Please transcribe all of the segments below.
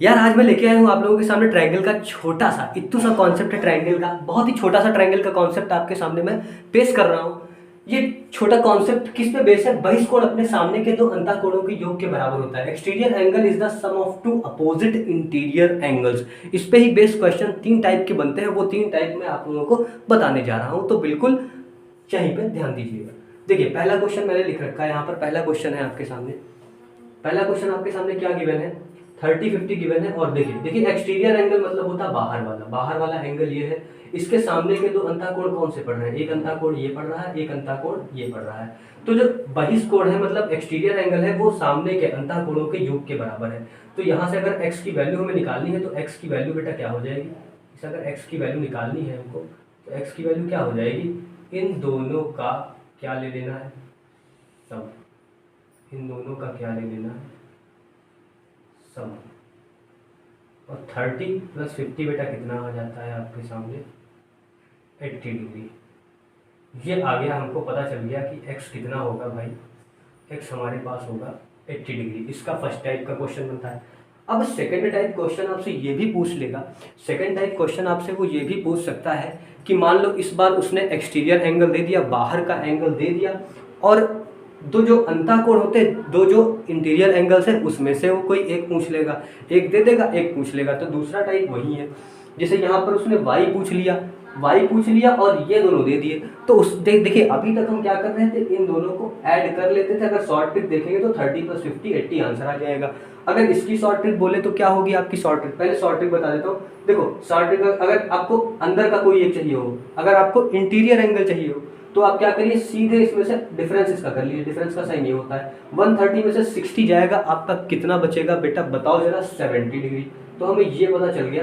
यार आज मैं लेके आया हूँ आप लोगों के सामने ट्रायंगल का छोटा सा इत्तू सा कॉन्सेप्ट है। ट्रायंगल का बहुत ही छोटा सा ट्रायंगल का कॉन्सेप्ट आपके सामने मैं पेश कर रहा हूँ। ये छोटा कॉन्सेप्ट किस पे बेस है? बहिष्कोण अपने सामने के दो अंतःकोणों के योग के बराबर होता है। Exterior angle is the sum of two opposite interior angles. इस पे ही बेस क्वेश्चन 3 टाइप के बनते हैं, वो 3 टाइप मैं आप लोगों को बताने जा रहा हूँ, तो बिल्कुल यहीं पे ध्यान दीजिएगा। देखिए पहला क्वेश्चन मैंने लिख रखा है यहाँ पर। पहला क्वेश्चन है आपके सामने। पहला क्वेश्चन आपके सामने क्या गिवन है? 30-50 गिवन है। और देखिए एक्सटीरियर एंगल मतलब होता है बाहर वाला एंगल ये है। इसके सामने के दो अंतःकोण कौन से पड़ रहे हैं? एक अंतःकोण ये पड़ रहा है, एक अंतःकोण ये पड़ रहा है। तो जो बहिष्कोण है मतलब एक्सटीरियर एंगल है, वो सामने के अंतःकोणों के योग के बराबर है। तो यहाँ से अगर x की वैल्यू हमें निकालनी है तो x की वैल्यू बेटा क्या हो जाएगी? इसे अगर x की वैल्यू निकालनी है हमको तो x की वैल्यू क्या हो जाएगी? इन दोनों का क्या ले लेना है? सम। इन दोनों का क्या ले लेना है? सम। और 30 + 50 बेटा कितना आ जाता है आपके सामने? 80 डिग्री। ये आ गया, हमको पता चल गया कि x कितना होगा भाई। x हमारे पास होगा 80 डिग्री। इसका फर्स्ट टाइप का क्वेश्चन बनता है। अब सेकंड टाइप क्वेश्चन आपसे ये भी पूछ लेगा। सेकंड टाइप क्वेश्चन आपसे वो ये भी पूछ सकता है कि मान लो इस बार उसने एक्सटीरियर एंगल दे दिया, बाहर का एंगल दे दिया, और दो जो अंतःकोण होते हैं, दो जो इंटीरियर एंगल्स है, उसमें से वो कोई एक पूछ लेगा, एक दे देगा, एक पूछ लेगा। तो दूसरा टाइप वही है। जैसे यहाँ पर उसने y पूछ लिया और ये दोनों दे दिए। तो उस देखिए अभी तक हम क्या कर रहे थे? इन दोनों को ऐड कर लेते थे। अगर शॉर्ट ट्रिक देखेंगे तो 30 + 50 80 आंसर आ जाएगा। अगर इसकी शॉर्ट ट्रिक बोले तो क्या होगी आपकी शॉर्ट ट्रिक? पहले शॉर्ट ट्रिक बता देता हूँ। देखो शॉर्ट ट्रिक, अगर आपको अंदर का कोई एक चाहिए हो, अगर आपको इंटीरियर एंगल चाहिए हो, तो आप क्या करिए, सीधे इसमें से डिफरेंस इसका कर लीजिए। डिफरेंस का साइन ये होता है। 130 में से 60 जाएगा, आपका कितना बचेगा बेटा? बताओ जरा। 70 डिग्री। तो हमें ये पता चल गया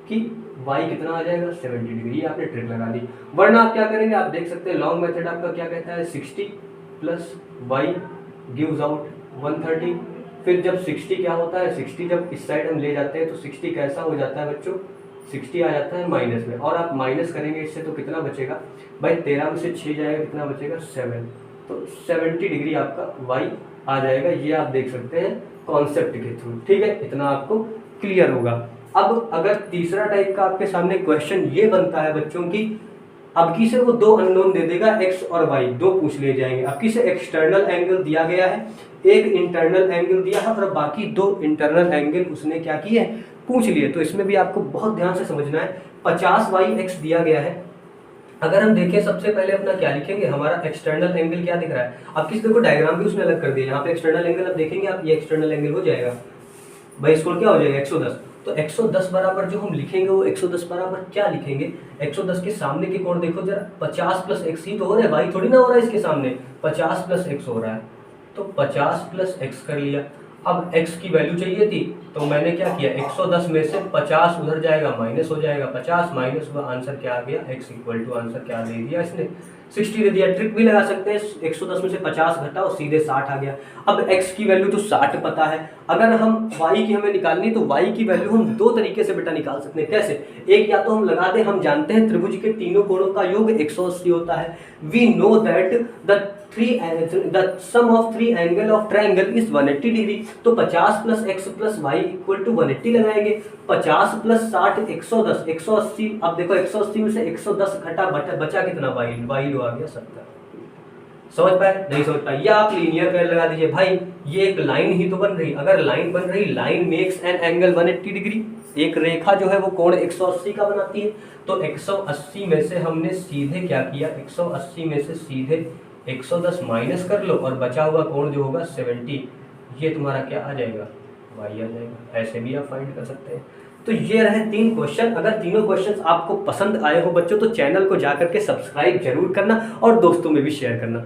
कि y कितना आ जाएगा? 70 डिग्री। आपने ट्रिक लगा दी। वरना आप क्या करेंगे, आप देख सकते हैं लॉन्ग मेथड आपका क्या कहता है? 60 + y गिव्स आउट 130। फिर जब 60 क्या होता है? 60 जब इस साइड हम ले जाते हैं तो 60 कैसा हो जाता है बच्चों? 60 आ जाता है माइनस में, और आप माइनस करेंगे इससे तो कितना बचेगा भाई? 13 में से 6 जाएगा, कितना बचेगा? 7। तो 70 डिग्री आपका y आ जाएगा। ये आप देख सकते हैं कॉन्सेप्ट के थ्रू। ठीक है, इतना आपको क्लियर होगा। अब अगर तीसरा टाइप का आपके सामने क्वेश्चन ये बनता है बच्चों की, अब की से वो दो अननोन दे देगा, x और y दो पूछ ले जाएंगे। अब की से एक्सटर्नल एंगल दिया गया है, एक इंटरनल एंगल दिया है, और बाकी दो इंटरनल एंगल उसने क्या किए? पूछ लिए। तो इसमें भी आपको बहुत ध्यान से समझना है। 50y(x) दिया गया है। अगर हम देखें सबसे पहले अपना क्या लिखेंगे? हमारा एक्सटर्नल एंगल क्या दिख रहा है? अब किसी देखो डायग्राम भी उसने अलग कर दिया। यहाँ पे एक्सटर्नल एंगल अब देखेंगे आप, ये एक्सटर्नल एंगल हो जाएगा भाई, इसको क्या हो जाएगा? 110। तो 110 बराबर जो हम लिखेंगे वो 110 बराबर क्या लिखेंगे? 110 के सामने के कोण देखो जरा, 50 + x ही तो हो रहा है भाई, थोड़ी ना हो रहा है इसके सामने। 50 + x हो रहा है, तो 50 + x कर लिया। अब x की वैल्यू चाहिए थी, तो मैंने क्या किया? 110 में से 50 उधर जाएगा, माइनस हो जाएगा। 50 माइनस हुआ, आंसर क्या आ गया? x = आंसर क्या दे दिया इसने? 60 दे दिया। ट्रिक भी लगा सकते हैं, 110 में से 50 घटाओ, सीधे 60 आ गया। अब x की वैल्यू तो 60 पता है। अगर हम y की हमें निकालनी, तो y की वैल्यू हम दो तरीके से बेटा निकाल सकते हैं। कैसे? एक, या तो हम लगा दें, हम जानते हैं त्रिभुज के तीनों कोणों का योग 180 होता है। We know that the sum of 3 angle of triangle is 180 degree. तो 50 + x + y = 180 लगाएंगे। 50 + 60 110, 180। अब देखो 180 में से 110 घटा, बचा कितना? y लो आ गया 70। समझ पाए? नहीं समझ पाए? या आप लीनियर पेयर लगा दीजिए भाई, ये एक लाइन ही तो बन रही। अगर लाइन बन रही, line makes an angle 180 degree. एक रेखा जो है वो कोण 180 का बनाती है। तो 180 में से हमने सीधे क्या किया? 180 में से सीधे 110 माइनस कर लो, और बचा हुआ कोण जो होगा 70, ये तुम्हारा क्या आ जाएगा? y आ जाएगा। ऐसे भी आप फाइंड कर सकते हैं। तो ये रहे 3 क्वेश्चन। अगर तीनों क्वेश्चंस आपको पसंद आए हो बच्चों, तो चैनल को जाकर के सब्सक्राइब जरूर करना और दोस्तों में भी शेयर करना।